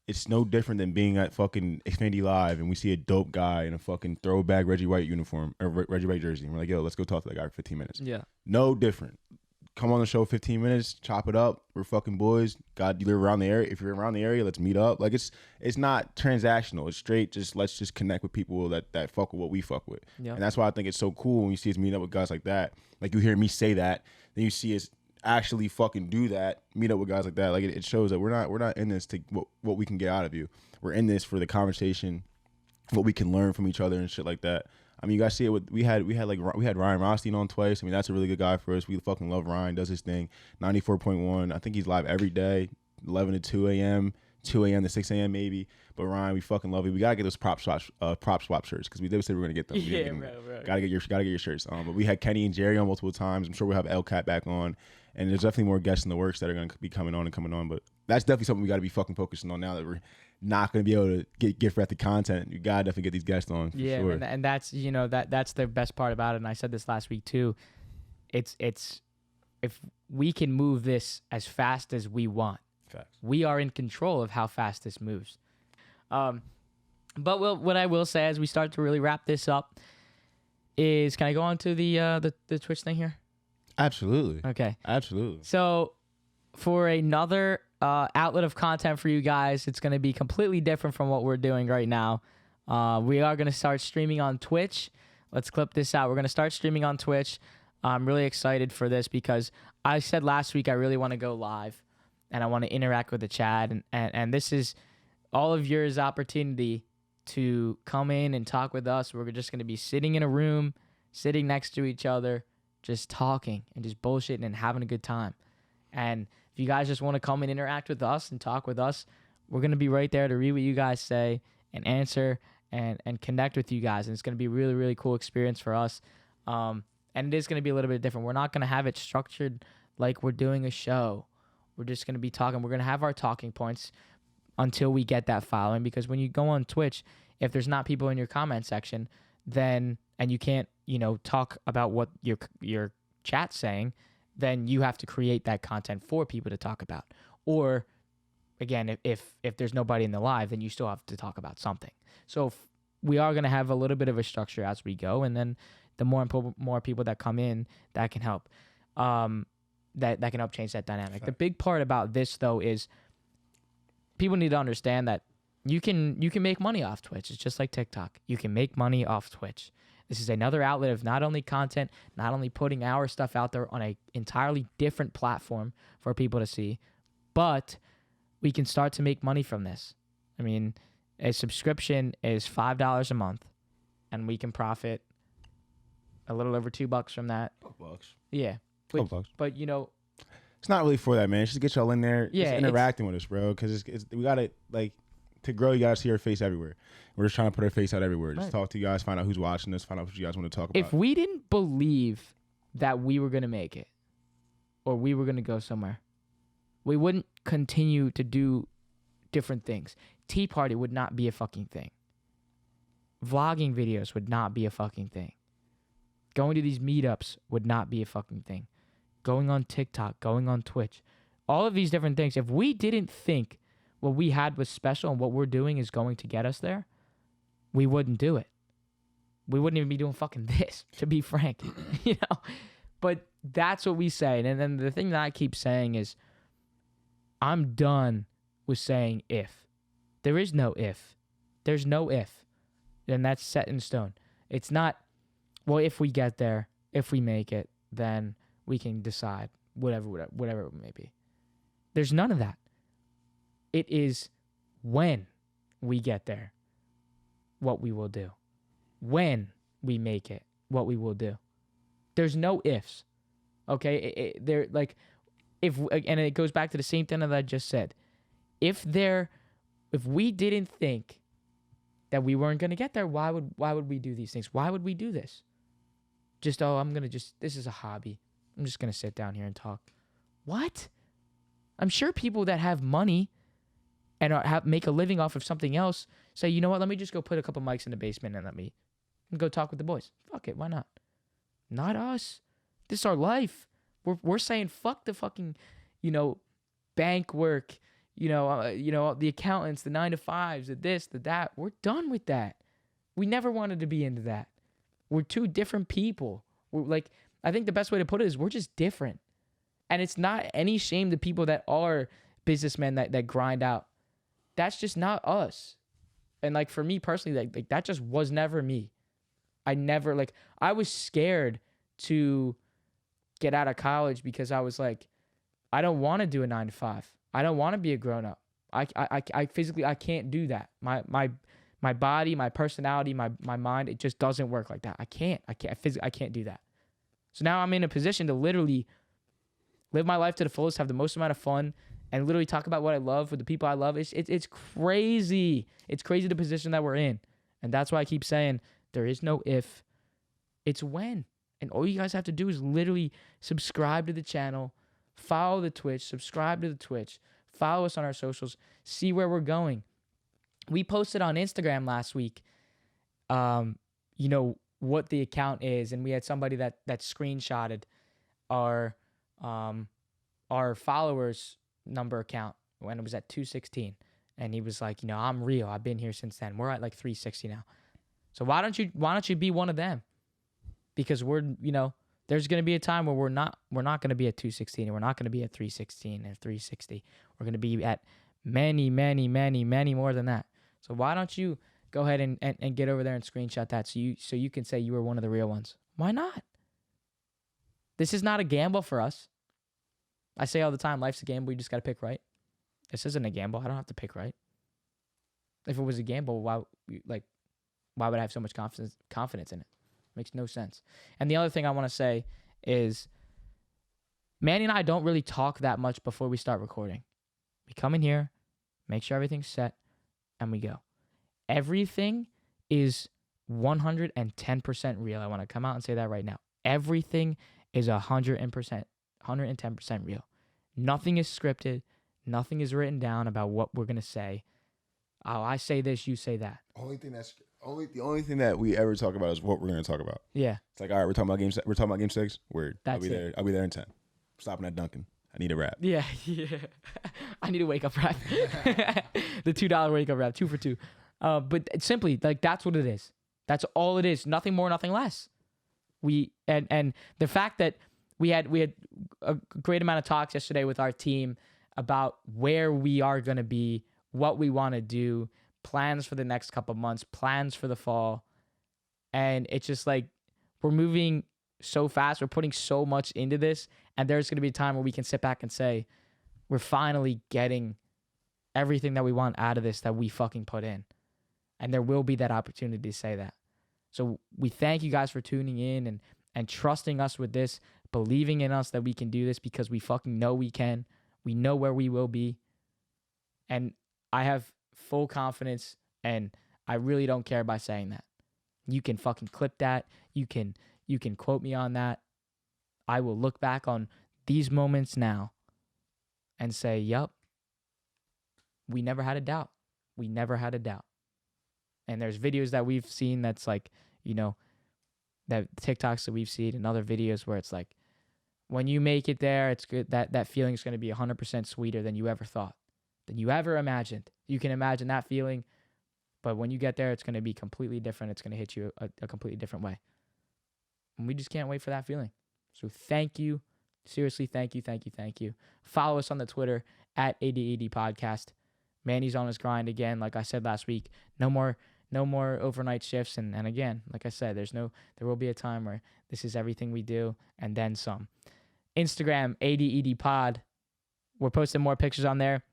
it's no different than being at fucking Xfinity Live and we see a dope guy in a fucking throwback Reggie White uniform or Reggie White jersey. And we're like, yo, let's go talk to that guy for 15 minutes. Yeah. No different. Come on the show 15 minutes, chop it up. We're fucking boys. God, you live around the area. If you're around the area, let's meet up. It's not transactional. It's straight. Let's just connect with people that fuck with what we fuck with. Yeah. And that's why I think it's so cool when you see us meet up with guys like that. You hear me say that, then you see us actually fucking do that, meet up with guys like that. It shows that we're not in this to what we can get out of you. We're in this for the conversation, what we can learn from each other and shit like that. I mean, you guys see it. We had Ryan Rothstein on twice. I mean, that's a really good guy for us. We fucking love Ryan. Does his thing. 94.1. I think he's live every day, 11 to 2 a.m. 2 a.m. to 6 a.m. maybe. But Ryan, we fucking love you. We gotta get those prop swap shirts because we did say we were gonna get them. Yeah, bro. Gotta get your shirts. But we had Kenny and Jerry on multiple times. I'm sure we'll have LCAT back on, and there's definitely more guests in the works that are gonna be coming on. But that's definitely something we gotta be fucking focusing on now that we're not gonna be able to get gift wrapped content. You gotta definitely get these guests on. For sure. and that's that's the best part about it. And I said this last week too. It's if we can move this as fast as we want. Facts. We are in control of how fast this moves. But what I will say as we start to really wrap this up is, can I go on to the Twitch thing here? Absolutely. Okay. Absolutely. So for another outlet of content for you guys, it's going to be completely different from what we're doing right now. We are going to start streaming on Twitch. Let's clip this out. We're going to start streaming on Twitch. I'm really excited for this because I said last week I really want to go live and I want to interact with the chat. And this is all of yours opportunity to come in and talk with us. We're just going to be sitting in a room, sitting next to each other, just talking and just bullshitting and having a good time. And if you guys just want to come and interact with us and talk with us, we're going to be right there to read what you guys say and answer and connect with you guys. And it's going to be a really, really cool experience for us. And it is going to be a little bit different. We're not going to have it structured like we're doing a show. We're just going to be talking. We're going to have our talking points until we get that following. Because when you go on Twitch, if there's not people in your comment section, then and you can't, talk about what your chat's saying, then you have to create that content for people to talk about. Or again, if there's nobody in the live, then you still have to talk about something. So we are going to have a little bit of a structure as we go, and then the more people that come in, that can help. That can help change that dynamic. Sure. The big part about this though is people need to understand that you can make money off Twitch. It's just like TikTok. You can make money off Twitch. This is another outlet of not only content, not only putting our stuff out there on an entirely different platform for people to see, but we can start to make money from this. I mean, a subscription is $5 a month, and we can profit a little over $2 from that. $2. Yeah. $2. But it's not really for that, man. It's just to get y'all in there, yeah, just interacting with us, bro. Because we gotta to grow. You gotta see our face everywhere. We're just trying to put our face out everywhere. Just talk to you guys, find out who's watching us, find out what you guys want to talk about. If we didn't believe that we were gonna make it, or we were gonna go somewhere, we wouldn't continue to do different things. Tea Party would not be a fucking thing. Vlogging videos would not be a fucking thing. Going to these meetups would not be a fucking thing. Going on TikTok, going on Twitch, all of these different things. If we didn't think what we had was special and what we're doing is going to get us there, we wouldn't do it. We wouldn't even be doing fucking this, to be frank. But that's what we say. And then the thing that I keep saying is, I'm done with saying if. There is no if. There's no if. And that's set in stone. It's not, well, if we get there, if we make it, then we can decide whatever it may be. There's none of that. It is when we get there, what we will do. When we make it, what we will do. There's no ifs. Okay? And it goes back to the same thing that I just said. If we didn't think that we weren't going to get there, why would we do these things? Why would we do this? This is a hobby. I'm just going to sit down here and talk. What? I'm sure people that have money and make a living off of something else say, you know what, let me just go put a couple mics in the basement and let me go talk with the boys. Fuck it, why not? Not us. This is our life. We're saying fuck the fucking, bank work, the accountants, the 9-to-5s, the this, the that. We're done with that. We never wanted to be into that. We're two different people. I think the best way to put it is we're just different. And it's not any shame to people that are businessmen that grind out. That's just not us. And for me personally, that just was never me. I was scared to get out of college because I was like, I don't want to do a 9-to-5. I don't want to be a grown up. I physically, I can't do that. My body, my personality, my mind, it just doesn't work like that. I can't do that. So now I'm in a position to literally live my life to the fullest, have the most amount of fun, and literally talk about what I love with the people I love. It's crazy. It's crazy the position that we're in. And that's why I keep saying there is no if, it's when. And all you guys have to do is literally subscribe to the channel, follow the Twitch, subscribe to the Twitch, follow us on our socials, see where we're going. We posted on Instagram last week, what the account is, and we had somebody that screenshotted our followers number account when it was at 216, and he was like, I'm real. I've been here since then. We're at like 360 now. So why don't you be one of them? Because we're, there's going to be a time where we're not going to be at 216, and we're not going to be at 316 and 360. We're going to be at many, many, many, many more than that. So why don't you go ahead and get over there and screenshot that so you can say you were one of the real ones? Why not? This is not a gamble for us. I say all the time, life's a gamble. You just got to pick right. This isn't a gamble. I don't have to pick right. If it was a gamble, why would I have so much confidence in it? Makes no sense. And the other thing I want to say is Manny and I don't really talk that much before we start recording. We come in here, make sure everything's set, and we go. Everything is 110% real. I want to come out and say that right now. Everything is 110% real. Nothing is scripted. Nothing is written down about what we're going to say. Oh, I say this, you say that. The only thing that we ever talk about is what we're going to talk about. Yeah. It's like, all right, we're talking about game 6. Word. That's I'll be there. I'll be there in 10. Stopping at Dunkin'. I need a wrap. Yeah. I need a wake up wrap. The $2 wake up wrap, 2 for 2. But simply, like, that's what it is. That's all it is. Nothing more, nothing less. And the fact that we had a great amount of talks yesterday with our team about where we are going to be, what we want to do, plans for the next couple months, plans for the fall. And it's just like we're moving so fast. We're putting so much into this. And there's going to be a time where we can sit back and say, we're finally getting everything that we want out of this that we fucking put in. And there will be that opportunity to say that. So we thank you guys for tuning in and trusting us with this, believing in us that we can do this because we fucking know we can. We know where we will be. And I have full confidence, and I really don't care by saying that. You can fucking clip that. You can quote me on that. I will look back on these moments now and say, yup, we never had a doubt. We never had a doubt. And there's videos that we've seen that's like, that TikToks that we've seen and other videos where it's like, when you make it there, it's good. That feeling is going to be 100% sweeter than you ever thought, than you ever imagined. You can imagine that feeling, but when you get there, it's going to be completely different. It's going to hit you a completely different way. And we just can't wait for that feeling. So thank you. Seriously, thank you. Follow us on the Twitter at ADAD Podcast. Manny's on his grind again. Like I said last week, no more overnight shifts. And again, like I said, there will be a time where this is everything we do and then some. Instagram, ADED Pod. We're posting more pictures on there.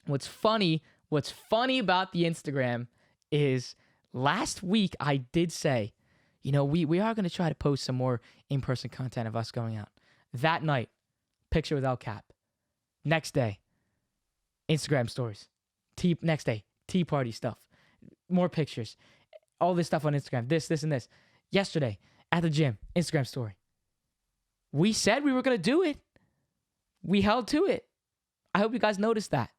What's funny about the Instagram is last week I did say, we are going to try to post some more in-person content of us going out. That night, picture without cap. Next day, Instagram stories. Next day, tea party stuff. More pictures. All this stuff on Instagram. This, and this. Yesterday, at the gym, Instagram story. We said we were going to do it. We held to it. I hope you guys noticed that.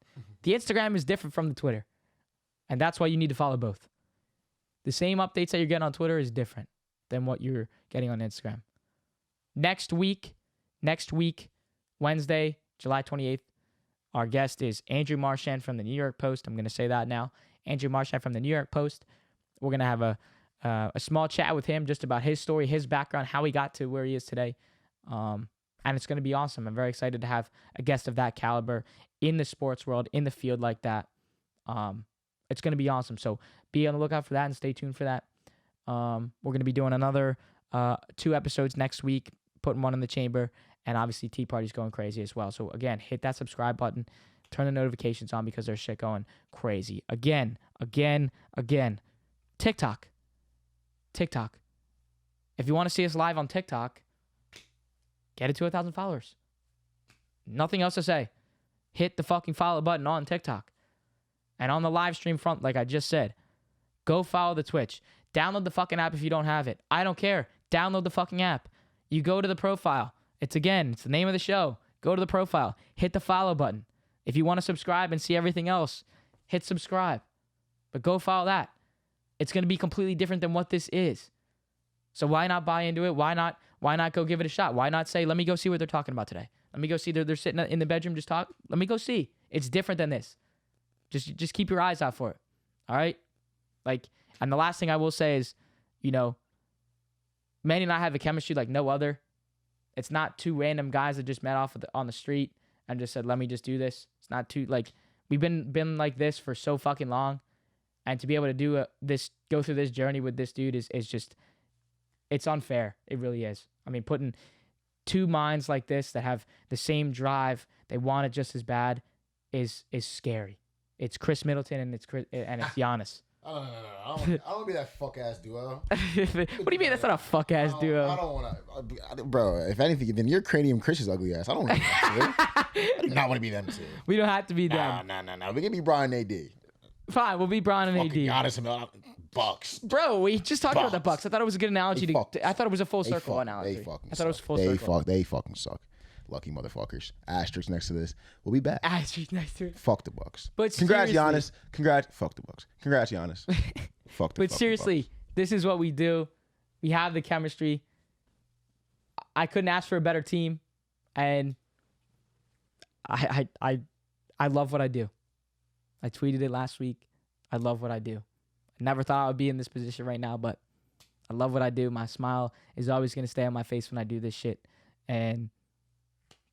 The Instagram is different from the Twitter. And that's why you need to follow both. The same updates that you're getting on Twitter is different than what you're getting on Instagram. Next week, Wednesday, July 28th, our guest is Andrew Marchand from the New York Post. I'm going to say that now. Andrew Marchand from the New York Post. We're going to have a small chat with him just about his story, his background, how he got to where he is today. And it's going to be awesome. I'm very excited to have a guest of that caliber in the sports world, in the field like that. It's going to be awesome. So be on the lookout for that and stay tuned for that. We're going to be doing another 2 episodes next week, putting one in the chamber, and obviously Tea Party's going crazy as well. So again, hit that subscribe button, turn the notifications on because there's shit going crazy. Again. TikTok. If you want to see us live on TikTok, get it to 1,000 followers. Nothing else to say. hit the fucking follow button on TikTok. And on the live stream front, like I just said, go follow the Twitch. Download the fucking app if you don't have it. I don't care. Download the fucking app. You go to the profile. It's the name of the show. Go to the profile. Hit the follow button. If you want to subscribe and see everything else, hit subscribe. But go follow that. It's going to be completely different than what this is. So why not buy into it? Why not go give it a shot? Why not say, let me go see what they're talking about today? Let me go see they're sitting in the bedroom just talk. Let me go see. It's different than this. Just keep your eyes out for it. All right? And the last thing I will say is, Manny and I have a chemistry like no other. It's not two random guys that just met on the street and just said, let me just do this. It's not two, we've been like this for so fucking long. And to be able to go through this journey with this dude is just, it's unfair. It really is. I mean, putting two minds like this that have the same drive, they want it just as bad, is scary. It's Chris Middleton and it's Giannis. I don't want to be that fuck ass duo. What do you mean that's not a fuck ass duo? I don't want to, bro. If anything, then your cranium Chris's ugly ass. I don't want to be that too. I do not want to be them too. We don't have to be them. Nah. We can be Brian and AD. Fine, we'll be Brian and AD. Giannis and Bucks. Bro, we just talked about the Bucks. I thought it was a good analogy. I thought it was a full circle analogy. They fucking I thought it was full circle. They fucking suck. Lucky motherfuckers. Asterisk next to this. We'll be back. Asterisk next to it. Fuck the Bucks. But congrats, Giannis. Fuck the Bucks. Congrats, Giannis. Fuck the But seriously, Bucks. This is what we do. We have the chemistry. I couldn't ask for a better team, and I love what I do. I tweeted it last week. I love what I do. I never thought I would be in this position right now, but I love what I do. My smile is always going to stay on my face when I do this shit. And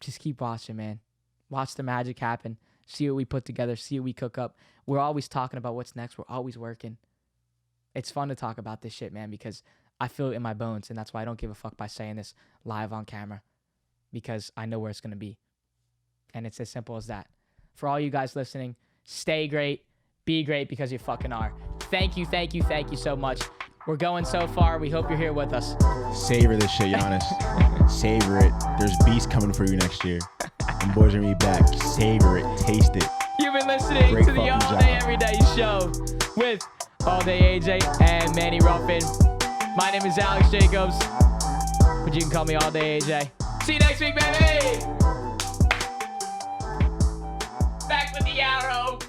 just keep watching, man. Watch the magic happen. See what we put together. See what we cook up. We're always talking about what's next. We're always working. It's fun to talk about this shit, man, because I feel it in my bones, and that's why I don't give a fuck by saying this live on camera, because I know where it's going to be. And it's as simple as that. For all you guys listening, stay great. Be great, because you fucking are. Thank you so much. We're going so far. We hope you're here with us. Savor this shit, Giannis. Savor it. There's beasts coming for you next year. And boys are gonna be back. Savor it. Taste it. You've been listening to the All Day Everyday Show with All Day AJ and Manny Ruffin. My name is Alex Jacobs, but you can call me All Day AJ. See you next week, baby. Back with the arrow.